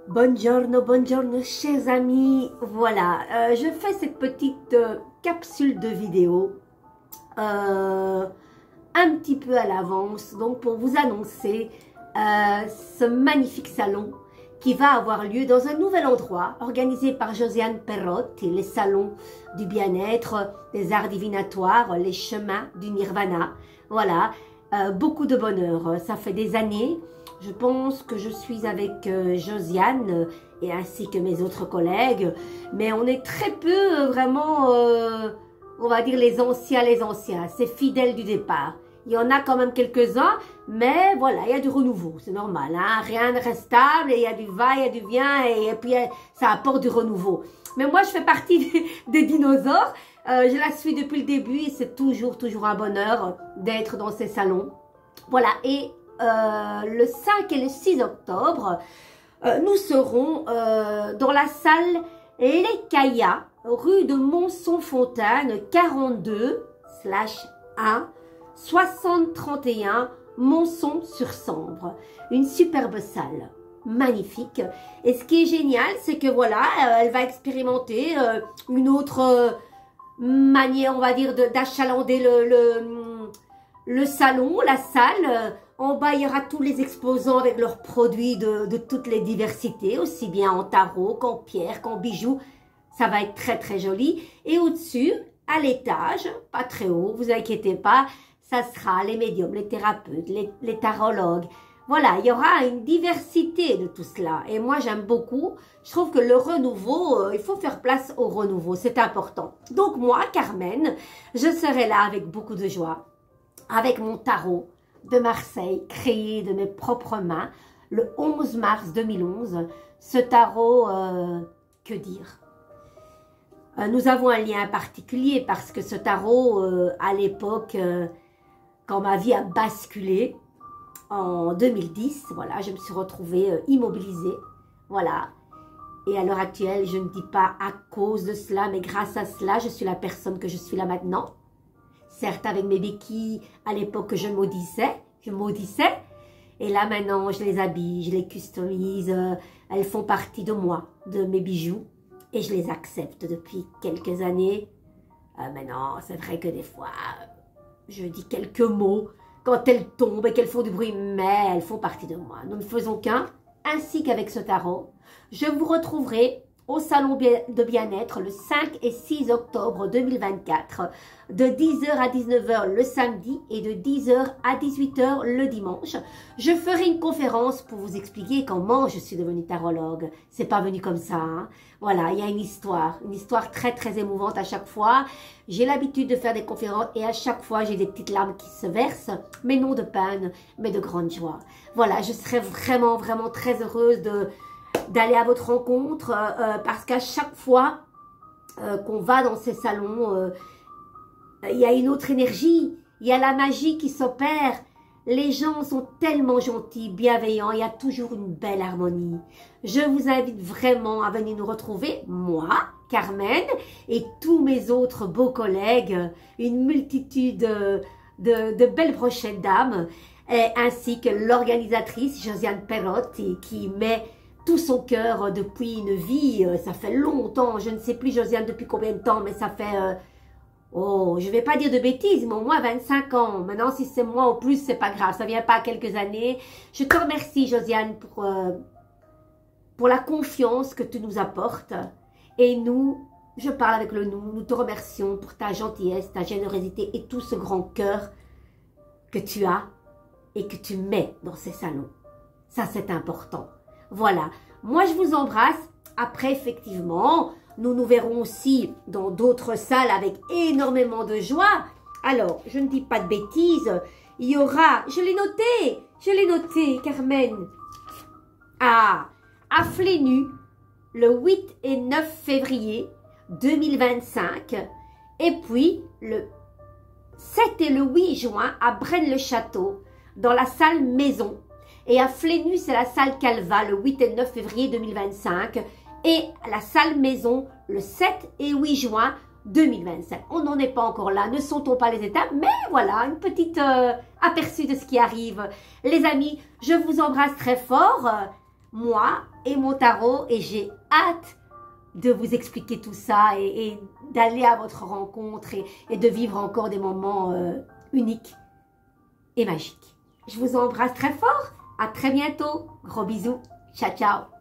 Buongiorno, buongiorno, chers amis. Voilà, je fais cette petite capsule de vidéo un petit peu à l'avance, donc pour vous annoncer ce magnifique salon qui va avoir lieu dans un nouvel endroit organisé par Josiane Perotti, les salons du bien-être, des arts divinatoires, les chemins du nirvana. Voilà, beaucoup de bonheur. Ça fait des années. Je pense que je suis avec Josiane et ainsi que mes autres collègues, mais on est très peu vraiment, on va dire les anciens, c'est fidèle du départ. Il y en a quand même quelques-uns, mais voilà, il y a du renouveau, c'est normal, hein? Rien ne reste stable, et il y a du va, il y a du vient, et puis ça apporte du renouveau. Mais moi, je fais partie des dinosaures, je la suis depuis le début, et c'est toujours un bonheur d'être dans ces salons. Voilà, et le 5 et le 6 octobre, nous serons dans la salle Les Caillas, rue de Monson-Fontaine, 42/1, 6031, Monson-sur-Sambre. Une superbe salle, magnifique. Et ce qui est génial, c'est que voilà, elle va expérimenter une autre manière, on va dire, d'achalander le salon, la salle. En bas, il y aura tous les exposants avec leurs produits de toutes les diversités, aussi bien en tarot qu'en pierre, qu'en bijoux. Ça va être très joli. Et au-dessus, à l'étage, pas très haut, vous inquiétez pas, ça sera les médiums, les thérapeutes, les tarologues. Voilà, il y aura une diversité de tout cela. Et moi, j'aime beaucoup. Je trouve que le renouveau, il faut faire place au renouveau, c'est important. Donc moi, Carmen, je serai là avec beaucoup de joie, avec mon tarot de Marseille, créé de mes propres mains, le 11 mars 2011. Ce tarot, que dire? Nous avons un lien particulier parce que ce tarot, à l'époque, quand ma vie a basculé, en 2010, voilà, je me suis retrouvée immobilisée, voilà. Et à l'heure actuelle, je ne dis pas à cause de cela, mais grâce à cela, je suis la personne que je suis là maintenant. Certes, avec mes béquilles, à l'époque, je maudissais. Et là, maintenant, je les habille, je les customise. Elles font partie de moi, de mes bijoux. Et je les accepte depuis quelques années. Maintenant, c'est vrai que des fois, je dis quelques mots quand elles tombent et qu'elles font du bruit, mais elles font partie de moi. Nous ne faisons qu'un, ainsi qu'avec ce tarot. Je vous retrouverai au salon de bien-être le 5 et 6 octobre 2024, de 10h à 19h le samedi et de 10h à 18h le dimanche. Je ferai une conférence pour vous expliquer comment je suis devenue tarologue. C'est pas venu comme ça, hein. Voilà, il y a une histoire très émouvante à chaque fois. J'ai l'habitude de faire des conférences et à chaque fois j'ai des petites larmes qui se versent, mais non de peine, mais de grande joie. Voilà, je serais vraiment très heureuse d'aller à votre rencontre parce qu'à chaque fois qu'on va dans ces salons, il y a une autre énergie, il y a la magie qui s'opère. Les gens sont tellement gentils, bienveillants, il y a toujours une belle harmonie. Je vous invite vraiment à venir nous retrouver, moi, Carmen, et tous mes autres beaux collègues, une multitude de belles prochaines dames, ainsi que l'organisatrice Josiane Perotti qui met tout son cœur depuis une vie, ça fait longtemps, je ne sais plus Josiane depuis combien de temps, mais ça fait, oh, je vais pas dire de bêtises, mais au moins 25 ans. Maintenant, si c'est moi au plus, c'est pas grave, ça vient pas à quelques années. Je te remercie Josiane pour la confiance que tu nous apportes. Et nous, je parle avec le nous te remercions pour ta gentillesse, ta générosité et tout ce grand cœur que tu as et que tu mets dans ces salons. Ça, c'est important. Voilà, moi je vous embrasse. Après, effectivement, nous nous verrons aussi dans d'autres salles avec énormément de joie. Alors, je ne dis pas de bêtises, il y aura, je l'ai noté, Carmen, à Flénu, le 8 et 9 février 2025, et puis le 7 et le 8 juin à Braine-le-Château, dans la salle Maison. Et à Flénu, c'est la salle Calva, le 8 et 9 février 2025. Et à la salle Maison, le 7 et 8 juin 2025. On n'en est pas encore là, ne sautons pas les étapes, mais voilà, une petite aperçu de ce qui arrive. Les amis, je vous embrasse très fort. moi et mon tarot, et j'ai hâte de vous expliquer tout ça et d'aller à votre rencontre et de vivre encore des moments uniques et magiques. Je vous embrasse très fort. À très bientôt. Gros bisous. Ciao, ciao.